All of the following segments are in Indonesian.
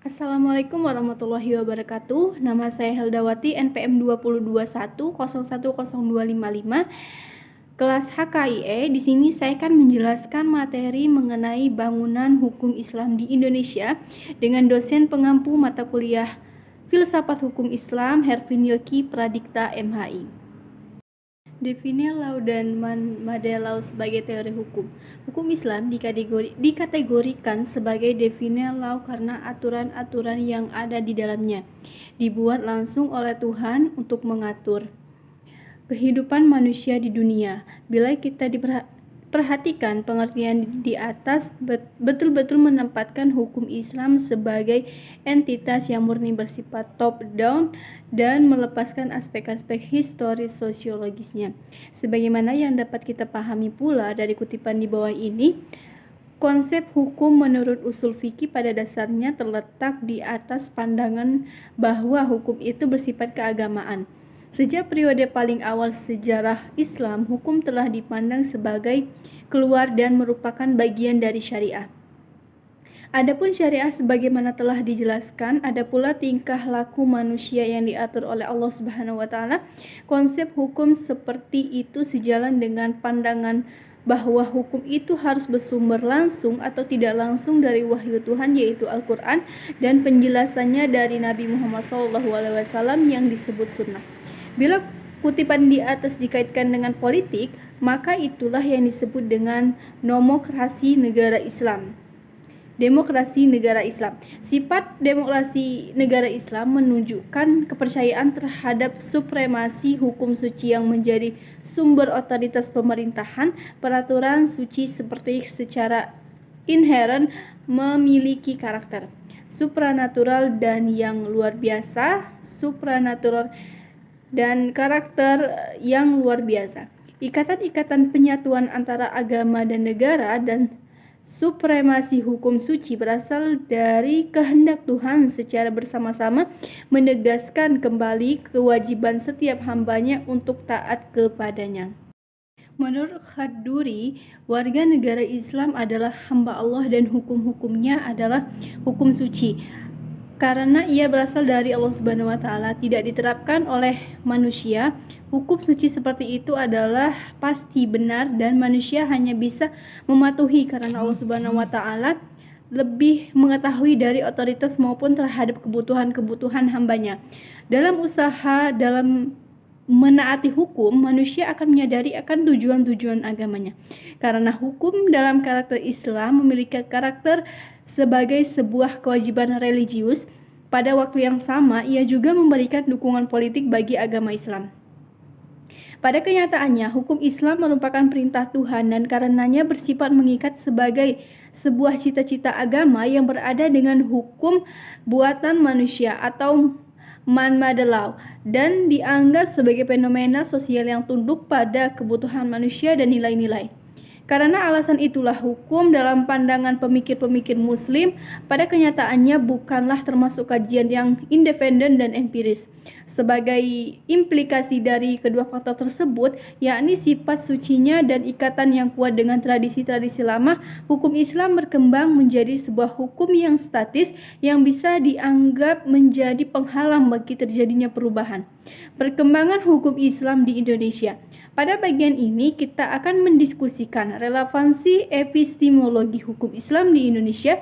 Assalamualaikum warahmatullahi wabarakatuh. Nama saya Heldawati, NPM 2021010255, kelas HKIE. Di sini saya akan menjelaskan materi mengenai bangunan hukum Islam di Indonesia dengan dosen pengampu mata kuliah Filsafat Hukum Islam Hervin Yoki Pradikta MHI. Definisi law dan model law sebagai teori hukum. Hukum Islam dikategorikan sebagai definisi law karena aturan-aturan yang ada di dalamnya dibuat langsung oleh Tuhan untuk mengatur kehidupan manusia di dunia. Bila kita perhatikan pengertian di atas, betul-betul menempatkan hukum Islam sebagai entitas yang murni bersifat top down dan melepaskan aspek-aspek historis sosiologisnya. Sebagaimana yang dapat kita pahami pula dari kutipan di bawah ini, konsep hukum menurut usul fikih pada dasarnya terletak di atas pandangan bahwa hukum itu bersifat keagamaan. Sejak periode paling awal sejarah Islam, hukum telah dipandang sebagai keluar dan merupakan bagian dari syariah. Adapun syariah sebagaimana telah dijelaskan, ada pula tingkah laku manusia yang diatur oleh Allah Subhanahu wa taala. Konsep hukum seperti itu sejalan dengan pandangan bahwa hukum itu harus bersumber langsung atau tidak langsung dari wahyu Tuhan, yaitu Al-Quran, dan penjelasannya dari Nabi Muhammad SAW yang disebut sunnah. Bila kutipan di atas dikaitkan dengan politik, maka itulah yang disebut dengan demokrasi negara Islam. Demokrasi negara Islam. Sifat demokrasi negara Islam menunjukkan kepercayaan terhadap supremasi hukum suci yang menjadi sumber otoritas pemerintahan. Peraturan suci seperti secara inheren memiliki karakter supranatural dan yang luar biasa, supranatural dan karakter yang luar biasa. Ikatan-ikatan penyatuan antara agama dan negara dan supremasi hukum suci berasal dari kehendak Tuhan secara bersama-sama menegaskan kembali kewajiban setiap hambanya untuk taat kepadanya. Menurut Khadduri, warga negara Islam adalah hamba Allah dan hukum-hukumnya adalah hukum suci. Karena ia berasal dari Allah Subhanahu wa taala, tidak diterapkan oleh manusia. Hukum suci seperti itu adalah pasti benar dan manusia hanya bisa mematuhi karena Allah Subhanahu wa taala lebih mengetahui dari otoritas maupun terhadap kebutuhan-kebutuhan hambanya. Dalam menaati hukum, manusia akan menyadari akan tujuan-tujuan agamanya. Karena hukum dalam karakter Islam memiliki karakter sebagai sebuah kewajiban religius, pada waktu yang sama ia juga memberikan dukungan politik bagi agama Islam. Pada kenyataannya, hukum Islam merupakan perintah Tuhan dan karenanya bersifat mengikat sebagai sebuah cita-cita agama yang berada dengan hukum buatan manusia atau man-made law dan dianggap sebagai fenomena sosial yang tunduk pada kebutuhan manusia dan nilai-nilai. Karena alasan itulah hukum dalam pandangan pemikir-pemikir muslim pada kenyataannya bukanlah termasuk kajian yang independen dan empiris. Sebagai implikasi dari kedua faktor tersebut, yakni sifat sucinya dan ikatan yang kuat dengan tradisi-tradisi lama, hukum Islam berkembang menjadi sebuah hukum yang statis yang bisa dianggap menjadi penghalang bagi terjadinya perubahan. Perkembangan hukum Islam di Indonesia. Pada bagian ini kita akan mendiskusikan relevansi epistemologi hukum Islam di Indonesia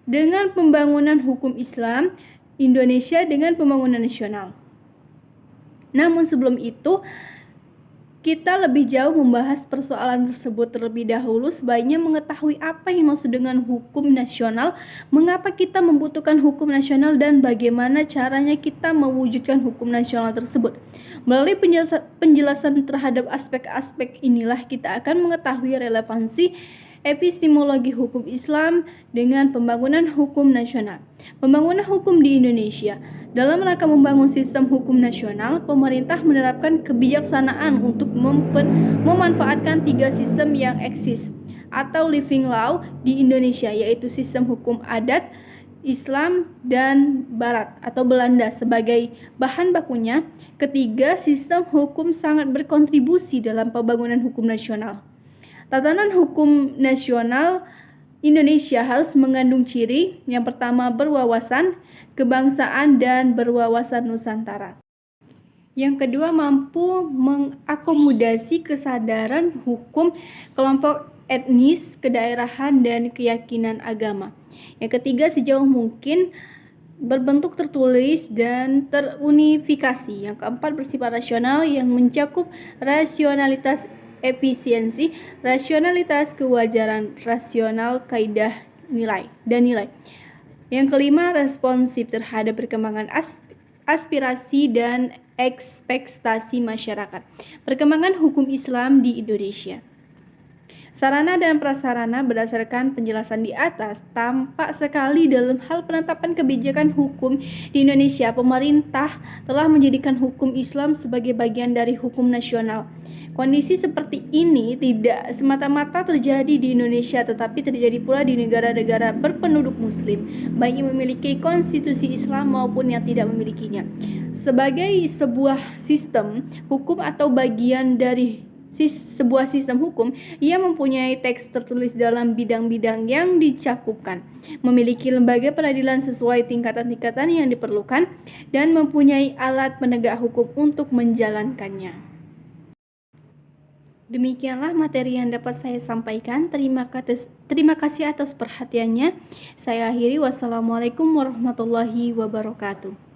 dengan pembangunan hukum Islam Indonesia dengan pembangunan nasional. Namun sebelum itu, kita lebih jauh membahas persoalan tersebut terlebih dahulu. Sebaiknya mengetahui apa yang dimaksud dengan hukum nasional, mengapa kita membutuhkan hukum nasional, dan bagaimana caranya kita mewujudkan hukum nasional tersebut. Melalui penjelasan terhadap aspek-aspek inilah kita akan mengetahui relevansi epistemologi hukum Islam dengan pembangunan hukum nasional. Pembangunan hukum di Indonesia. Dalam rangka membangun sistem hukum nasional, pemerintah menerapkan kebijaksanaan untuk memanfaatkan tiga sistem yang eksis atau living law di Indonesia, yaitu sistem hukum adat, Islam, dan Barat atau Belanda sebagai bahan bakunya. Ketiga, sistem hukum sangat berkontribusi dalam pembangunan hukum nasional. Tatanan hukum nasional Indonesia harus mengandung ciri yang pertama berwawasan kebangsaan dan berwawasan Nusantara. Yang kedua, mampu mengakomodasi kesadaran hukum kelompok etnis, kedaerahan, dan keyakinan agama. Yang ketiga, sejauh mungkin berbentuk tertulis dan terunifikasi. Yang keempat, bersifat rasional yang mencakup rasionalitas efisiensi, rasionalitas kewajaran, rasional kaidah nilai dan nilai. Yang kelima, responsif terhadap perkembangan aspirasi dan ekspektasi masyarakat. Perkembangan hukum Islam di Indonesia. Sarana dan prasarana berdasarkan penjelasan di atas tampak sekali dalam hal penetapan kebijakan hukum di Indonesia. Pemerintah telah menjadikan hukum Islam sebagai bagian dari hukum nasional. Kondisi seperti ini tidak semata-mata terjadi di Indonesia, tetapi terjadi pula di negara-negara berpenduduk Muslim, baik yang memiliki konstitusi Islam maupun yang tidak memilikinya. Sebagai sebuah sistem hukum atau bagian dari sebuah sistem hukum, ia mempunyai teks tertulis dalam bidang-bidang yang dicakupkan, memiliki lembaga peradilan sesuai tingkatan-tingkatan yang diperlukan, dan mempunyai alat penegak hukum untuk menjalankannya. Demikianlah materi yang dapat saya sampaikan. Terima kasih atas perhatiannya. Saya akhiri. Wassalamualaikum warahmatullahi wabarakatuh.